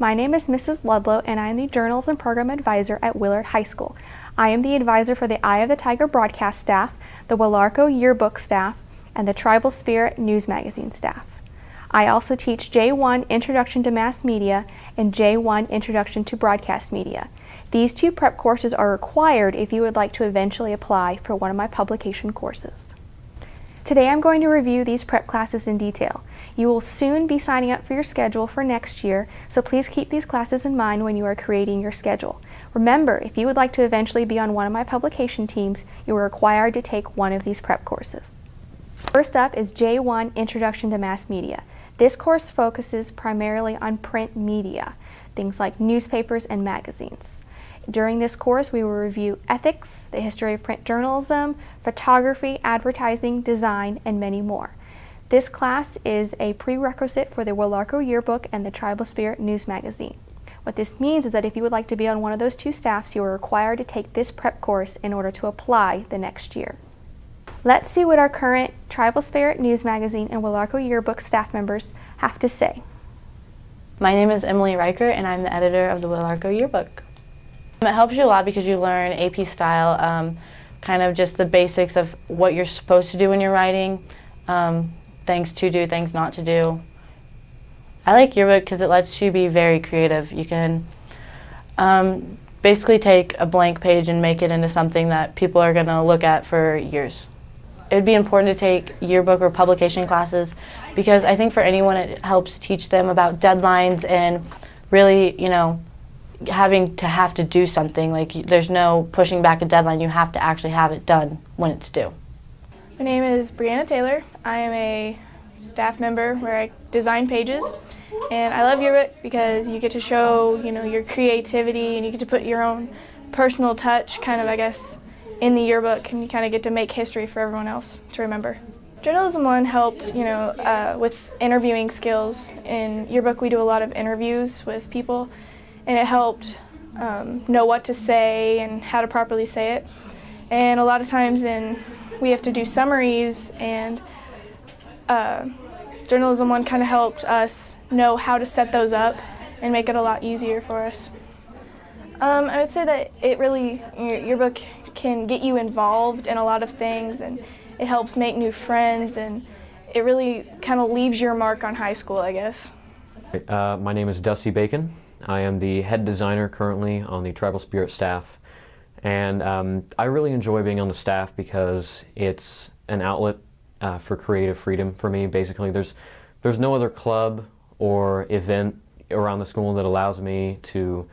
My name is Mrs. Ludlow, and I am the Journalism Program Advisor at Willard High School. I am the advisor for the Eye of the Tiger broadcast staff, the Willarko Yearbook staff, and the Tribal Spirit News Magazine staff. I also teach J1 Introduction to Mass Media and J1 Introduction to Broadcast Media. These two prep courses are required if you would like to eventually apply for one of my publication courses. Today I'm going to review these prep classes in detail. You will soon be signing up for your schedule for next year, so please keep these classes in mind when you are creating your schedule. Remember, if you would like to eventually be on one of my publication teams, you are required to take one of these prep courses. First up is J1 Introduction to Mass Media. This course focuses primarily on print media, things like newspapers and magazines. During this course, we will review ethics, the history of print journalism, photography, advertising, design, and many more. This class is a prerequisite for the Willarko Yearbook and the Tribal Spirit News Magazine. What this means is that if you would like to be on one of those two staffs, you are required to take this prep course in order to apply the next year. Let's see what our current Tribal Spirit News Magazine and Willarko Yearbook staff members have to say. My name is Emily Reichert, and I'm the editor of the Willarko Yearbook. It helps you a lot because you learn AP style, kind of just the basics of what you're supposed to do when you're writing, things to do, things not to do. I like Yearbook because it lets you be very creative. You can basically take a blank page and make it into something that people are going to look at for years. It would be important to take yearbook or publication classes because I think for anyone it helps teach them about deadlines and really, having to do something. Like there's no pushing back a deadline, you have to actually have it done when it's due. My name is Brianna Taylor. I am a staff member where I design pages, and I love Yearbook because you get to show your creativity and you get to put your own personal touch kind of, I guess, in the yearbook, and you kind of get to make history for everyone else to remember. Journalism 1 helped with interviewing skills. In Yearbook we do a lot of interviews with people, and it helped know what to say and how to properly say it. And a lot of times we have to do summaries, and Journalism 1 kind of helped us know how to set those up and make it a lot easier for us. I would say that your yearbook can get you involved in a lot of things, and it helps make new friends, and it really kind of leaves your mark on high school, I guess. My name is Dusty Bacon. I am the head designer currently on the Tribal Spirit staff, and I really enjoy being on the staff because it's an outlet for creative freedom for me. Basically, there's no other club or event around the school that allows me to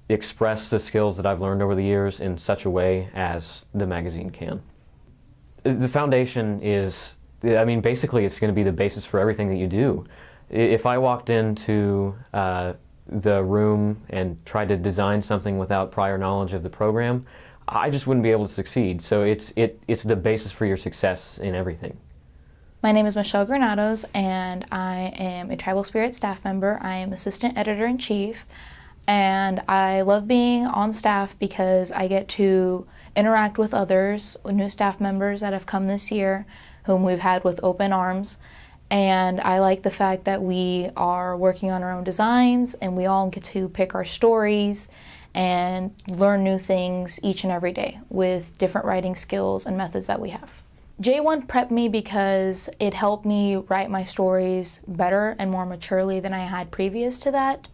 express the skills that I've learned over the years in such a way as the magazine can. The foundation is, basically it's going to be the basis for everything that you do. If I walked into the room and tried to design something without prior knowledge of the program, I just wouldn't be able to succeed. So it's the basis for your success in everything. My name is Michelle Granados, and I am a Tribal Spirit staff member. I am Assistant Editor-in-Chief, and I love being on staff because I get to interact with others, new staff members that have come this year, whom we've had with open arms. And I like the fact that we are working on our own designs, and we all get to pick our stories and learn new things each and every day with different writing skills and methods that we have. J1 prepped me because it helped me write my stories better and more maturely than I had previous to that,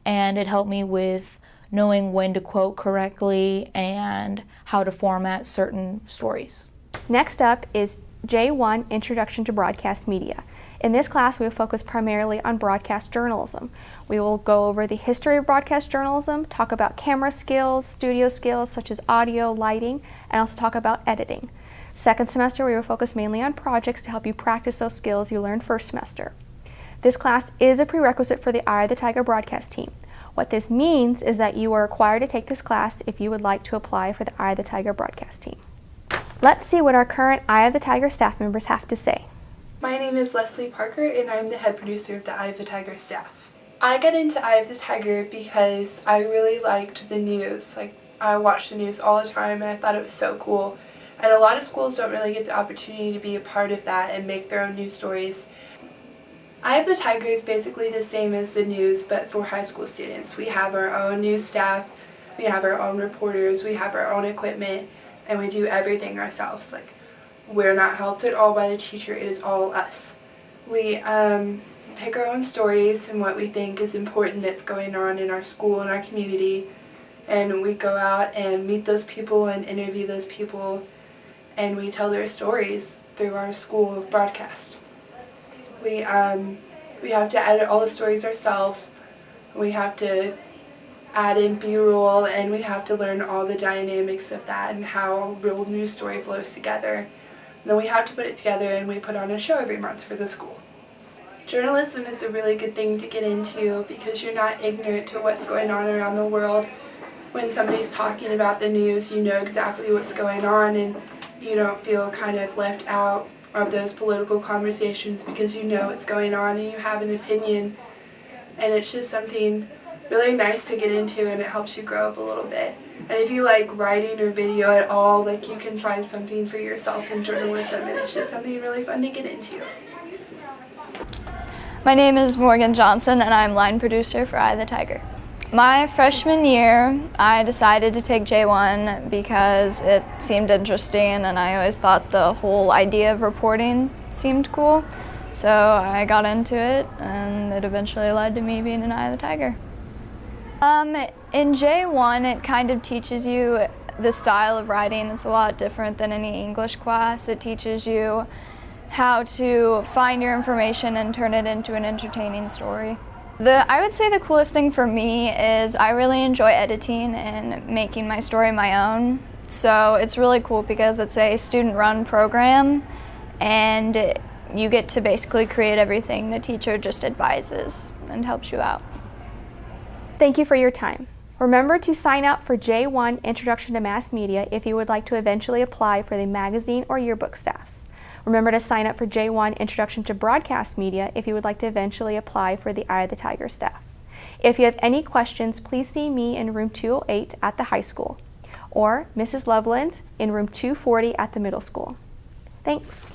and it helped me with knowing when to quote correctly and how to format certain stories. Next up is J1 Introduction to Broadcast Media. In this class, we will focus primarily on broadcast journalism. We will go over the history of broadcast journalism, talk about camera skills, studio skills such as audio, lighting, and also talk about editing. Second semester, we will focus mainly on projects to help you practice those skills you learned first semester. This class is a prerequisite for the Eye of the Tiger broadcast team. What this means is that you are required to take this class if you would like to apply for the Eye of the Tiger broadcast team. Let's see what our current Eye of the Tiger staff members have to say. My name is Leslie Parker, and I'm the head producer of the Eye of the Tiger staff. I got into Eye of the Tiger because I really liked the news. I watched the news all the time, and I thought it was so cool. And a lot of schools don't really get the opportunity to be a part of that and make their own news stories. Eye of the Tiger is basically the same as the news, but for high school students. We have our own news staff, we have our own reporters, we have our own equipment, and we do everything ourselves. Like, we're not helped at all by the teacher, it is all us. We pick our own stories and what we think is important that's going on in our school and our community, and we go out and meet those people and interview those people, and we tell their stories through our school broadcast. We have to edit all the stories ourselves. We have to add in B-roll, and we have to learn all the dynamics of that and how a real news story flows together. And then we have to put it together, and we put on a show every month for the school. Journalism is a really good thing to get into because you're not ignorant to what's going on around the world. When somebody's talking about the news, you know exactly what's going on, and you don't feel kind of left out of those political conversations because you know what's going on and you have an opinion, and it's just something really nice to get into, and it helps you grow up a little bit. And if you like writing or video at all, like, you can find something for yourself in journalism, and it's just something really fun to get into. My name is Morgan Johnson, and I'm line producer for Eye of the Tiger. My freshman year, I decided to take J1 because it seemed interesting, and I always thought the whole idea of reporting seemed cool. So I got into it, and it eventually led to me being an Eye of the Tiger. In J1, it kind of teaches you the style of writing. It's a lot different than any English class. It teaches you how to find your information and turn it into an entertaining story. I would say the coolest thing for me is I really enjoy editing and making my story my own. So it's really cool because it's a student-run program, and you get to basically create everything the teacher just advises and helps you out. Thank you for your time. Remember to sign up for J1 Introduction to Mass Media if you would like to eventually apply for the magazine or yearbook staffs. Remember to sign up for J1 Introduction to Broadcast Media if you would like to eventually apply for the Eye of the Tiger staff. If you have any questions, please see me in room 208 at the high school, or Mrs. Loveland in room 240 at the middle school. Thanks.